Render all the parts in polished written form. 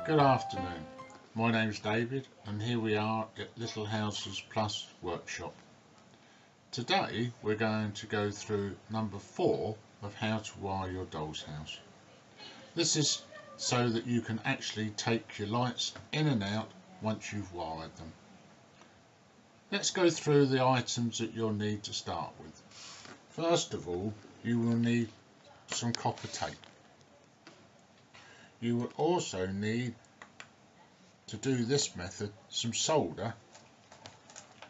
Good afternoon, my name's David and here we are at Little Houses Plus workshop. Today we're going to go through number 4 of how to wire your doll's house. This is so that you can actually take your lights in and out once you've wired them. Let's go through the items that you'll need to start with. First of all, you will need some copper tape. You will also need, to do this method, some solder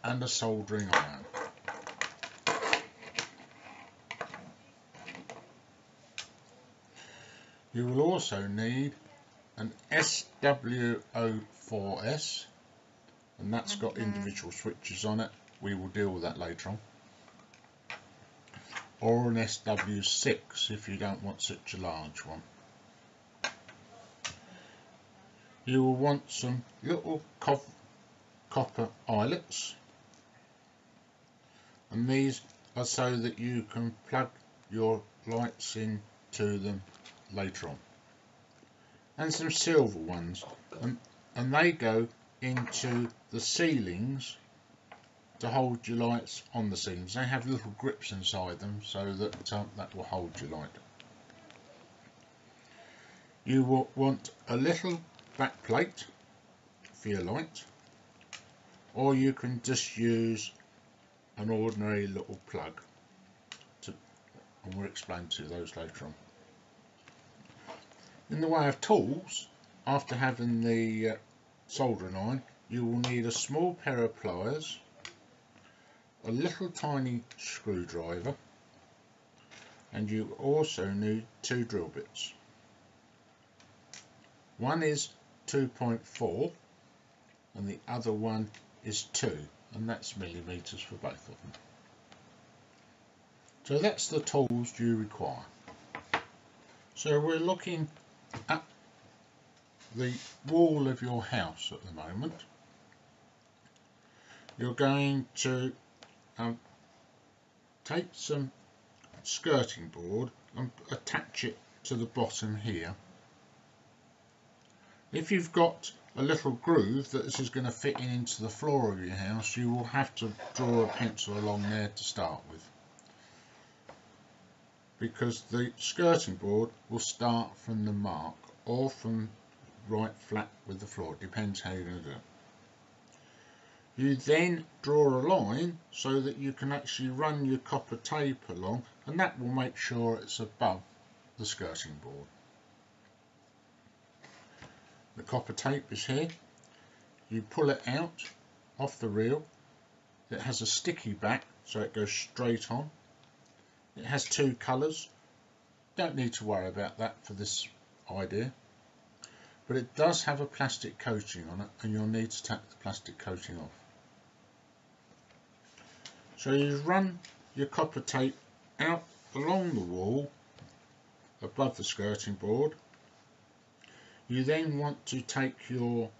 and a soldering iron. You will also need an SW04S, and that's got individual switches on it. We will deal with that later on. Or an SW6 if you don't want such a large one. You will want some little copper eyelets, and these are so that you can plug your lights into them later on. And some silver ones, and they go into the ceilings to hold your lights on the ceilings. They have little grips inside them so that that will hold your light. You will want a little back plate for your light, or you can just use an ordinary little plug, and we'll explain to those later on. In the way of tools, after having the soldering iron, you will need a small pair of pliers, a little tiny screwdriver, and you also need 2 drill bits. One is 2.4 and the other one is 2, and that's millimeters for both of them. So that's the tools you require. So we're looking at the wall of your house at the moment. You're going to take some skirting board and attach it to the bottom here. If you've got a little groove that this is going to fit into the floor of your house, you will have to draw a pencil along there to start with, because the skirting board will start from the mark or from right flat with the floor. It depends how you're going to do it. You then draw a line so that you can actually run your copper tape along, and that will make sure it's above the skirting board. The copper tape is here. You pull it out off the reel. It has a sticky back so it goes straight on. It has 2 colours. Don't need to worry about that for this idea, but it does have a plastic coating on it, and you'll need to take the plastic coating off. So you run your copper tape out along the wall above the skirting board. You then want to take your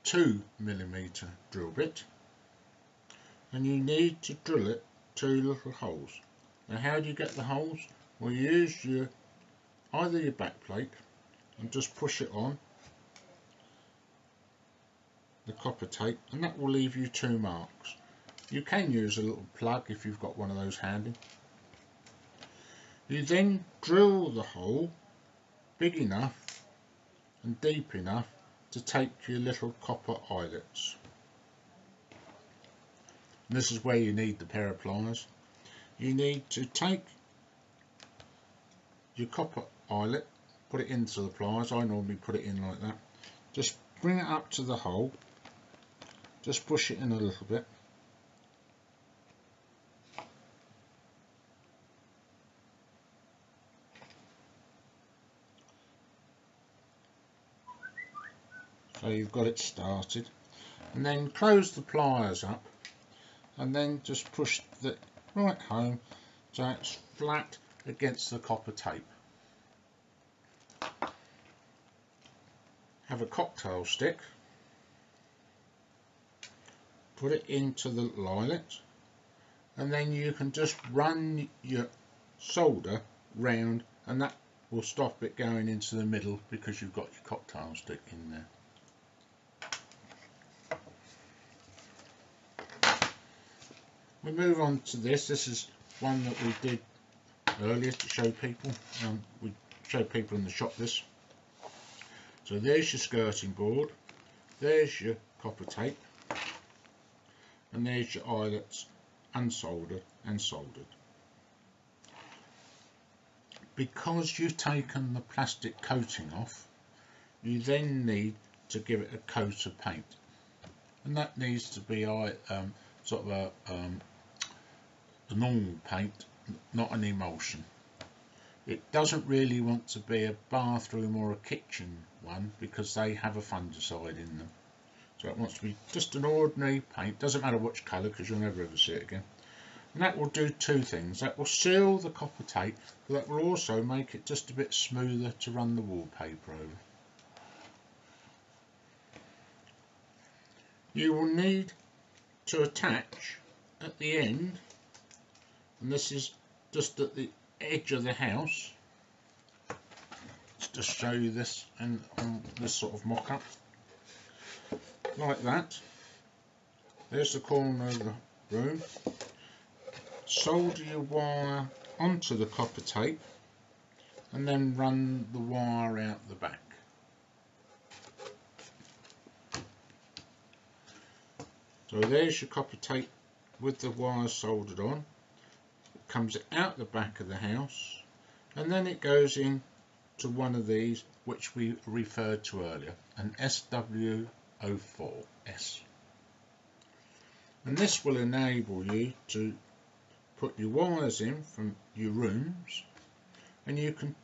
2mm drill bit, and you need to drill it 2 little holes. Now how do you get the holes? Well, you use either your back plate and just push it on the copper tape, and that will leave you 2 marks. You can use a little plug if you've got one of those handy. You then drill the hole big enough and deep enough to take your little copper eyelets. And this is where you need the pair of pliers. You need to take your copper eyelet, put it into the pliers. I normally put it in like that. Just bring it up to the hole, just push it in a little bit. So you've got it started, and then close the pliers up, and then just push it right home so it's flat against the copper tape. Have a cocktail stick, put it into the eyelet, and then you can just run your solder round, and that will stop it going into the middle because you've got your cocktail stick in there. We move on to this. This is one that we did earlier to show people. We showed people in the shop this. So there's your skirting board, there's your copper tape, and there's your eyelets unsoldered and soldered. Because you've taken the plastic coating off, you then need to give it a coat of paint, and that needs to be sort of a normal paint, not an emulsion. It doesn't really want to be a bathroom or a kitchen one because they have a fungicide in them. So it wants to be just an ordinary paint, doesn't matter which colour because you'll never ever see it again. And that will do two things. That will seal the copper tape, but that will also make it just a bit smoother to run the wallpaper over. You will need to attach at the end, and this is just at the edge of the house. Let's just show you this and on this sort of mock-up, like that. There's the corner of the room. Solder your wire onto the copper tape and then run the wire out the back. So there's your copper tape with the wire soldered on. It comes out the back of the house and then it goes in to one of these which we referred to earlier, an SW04S. And this will enable you to put your wires in from your rooms, and you can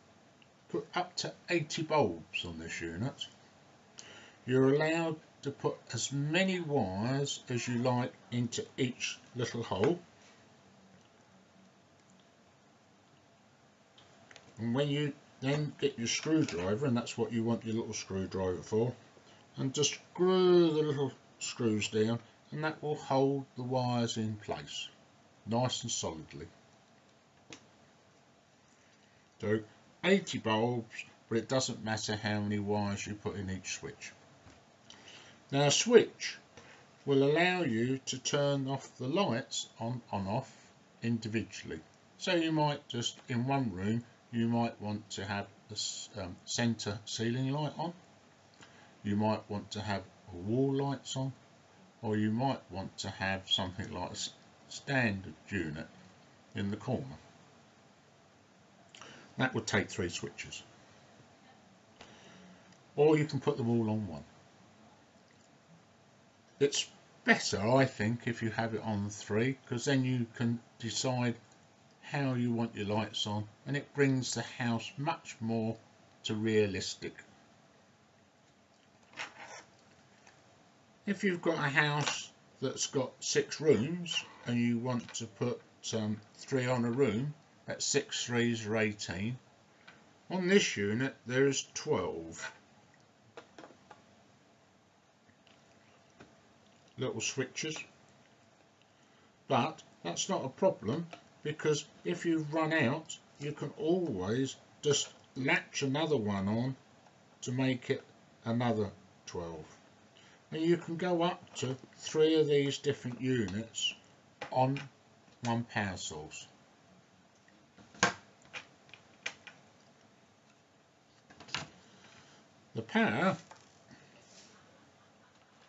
put up to 80 bulbs on this unit. You're allowed to put as many wires as you like into each little hole, and when you then get your screwdriver, and that's what you want your little screwdriver for, and just screw the little screws down, and that will hold the wires in place nice and solidly. So 80 bulbs, but it doesn't matter how many wires you put in each switch. Now a switch will allow you to turn off the lights on off individually. So you might just, in one room, you might want to have the centre ceiling light on, you might want to have wall lights on, or you might want to have something like a standard unit in the corner. That would take 3 switches, or you can put them all on one. It's better, I think, if you have it on 3, because then you can decide how you want your lights on, and it brings the house much more to realistic. If you've got a house that's got 6 rooms and you want to put 3 on a room, that's 6 threes are 18. On this unit there's 12 little switches, but that's not a problem, because if you run out you can always just latch another one on to make it another 12, and you can go up to 3 of these different units on one power source. The power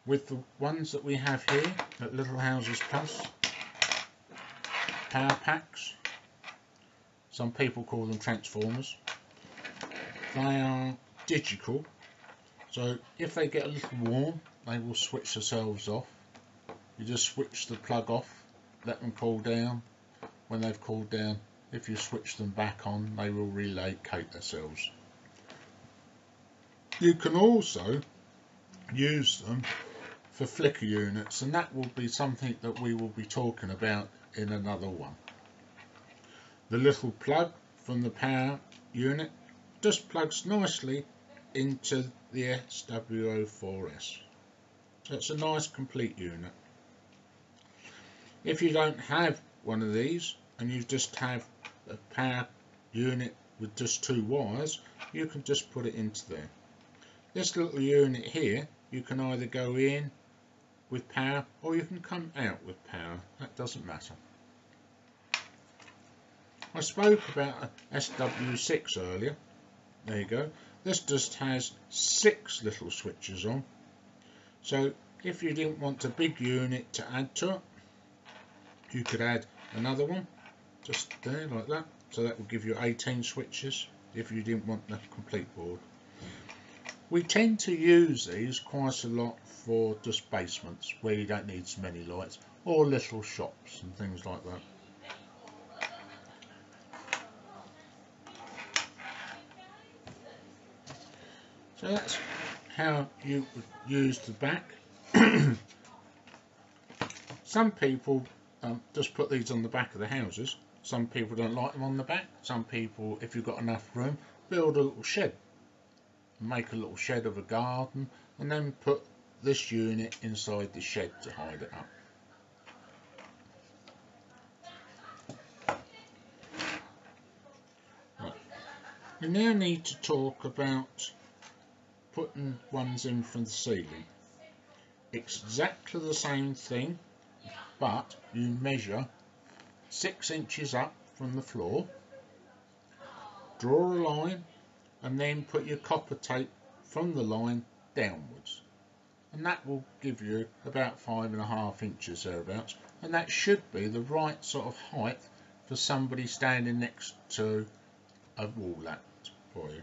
with the ones that we have here at Little Houses Plus, power packs, some people call them transformers, they are digital, so if they get a little warm they will switch themselves off. You just switch the plug off, let them cool down. When they've cooled down, if you switch them back on, they will relocate themselves. You can also use them for flicker units, and that will be something that we will be talking about in another one. The little plug from the power unit just plugs nicely into the SW04S. So it's a nice complete unit. If you don't have one of these and you just have a power unit with just 2 wires, you can just put it into there. This little unit here, you can either go in with power or you can come out with power, that doesn't matter. I spoke about a SW6 earlier, there you go. This just has 6 little switches on, so if you didn't want a big unit to add to it, you could add another one just there like that, so that will give you 18 switches if you didn't want the complete board. We tend to use these quite a lot for just basements where you don't need so many lights, or little shops and things like that. So that's how you would use the back. Some people just put these on the back of the houses. Some people don't like them on the back. Some people, if you've got enough room, build a little shed. Make a little shed of a garden and then put this unit inside the shed to hide it up. Right. We now need to talk about putting ones in from the ceiling. It's exactly the same thing, but you measure 6 inches up from the floor, draw a line, and then put your copper tape from the line downwards, and that will give you about 5.5 inches thereabouts, and that should be the right sort of height for somebody standing next to a wall lamp for you.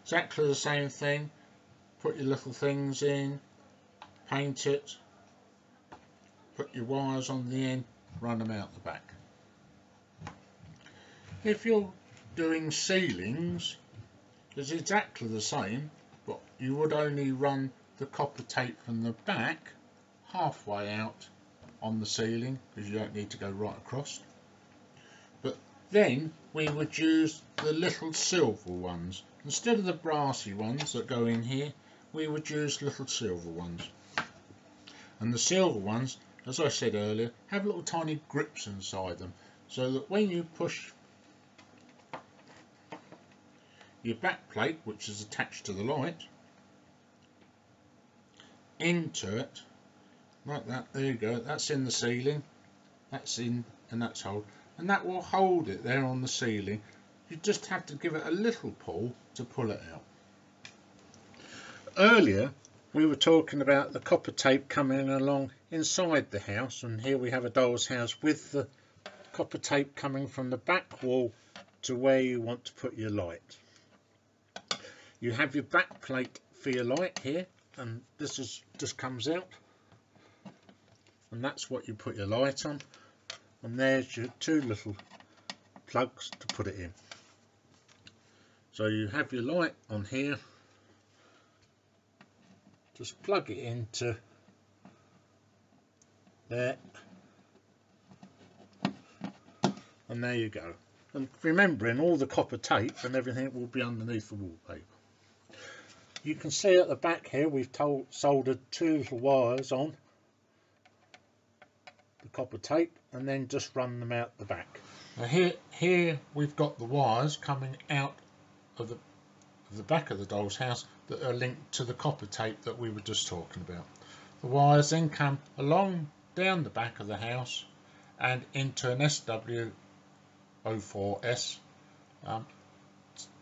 Exactly the same thing, put your little things in, paint it, put your wires on the end, run them out the back. If you're doing ceilings, it's exactly the same, but you would only run the copper tape from the back halfway out on the ceiling, because you don't need to go right across. But then we would use the little silver ones. Instead of the brassy ones that go in here, we would use little silver ones. And the silver ones, as I said earlier, have little tiny grips inside them, so that when you push your back plate, which is attached to the light, into it, like that, there you go, that's in the ceiling, that's in, and that's hold, and that will hold it there on the ceiling. You just have to give it a little pull to pull it out. Earlier we were talking about the copper tape coming along inside the house, and here we have a doll's house with the copper tape coming from the back wall to where you want to put your light. You have your back plate for your light here, and this is just comes out, and that's what you put your light on, and there's your 2 little plugs to put it in. So you have your light on here, just plug it into there, and there you go. And remembering all the copper tape and everything will be underneath the wallpaper. You can see at the back here we've soldered 2 little wires on the copper tape, and then just run them out the back. Now here we've got the wires coming out of the back of the doll's house that are linked to the copper tape that we were just talking about. The wires then come along down the back of the house and into an SW04S,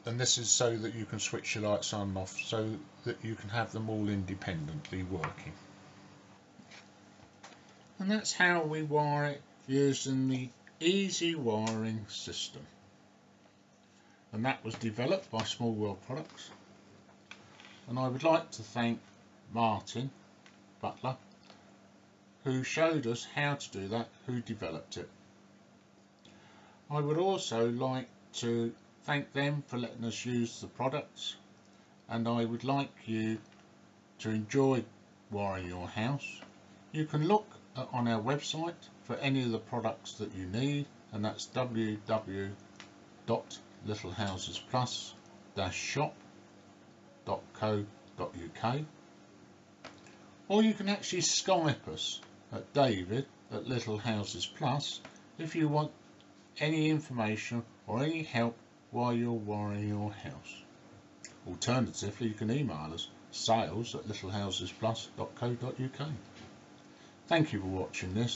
and this is so that you can switch your lights on and off, so that you can have them all independently working. And that's how we wire it using the easy wiring system, and that was developed by Small World Products. And I would like to thank Martin Butler, who showed us how to do that, who developed it. I would also like to thank them for letting us use the products, and I would like you to enjoy wiring your house. You can look on our website for any of the products that you need, and that's www.littlehouses+shop.co.uk, or you can actually Skype us at David at Little Houses Plus if you want any information or any help while you're wiring your house. Alternatively, you can email us sales@littlehousesplus.co.uk. Thank you for watching this.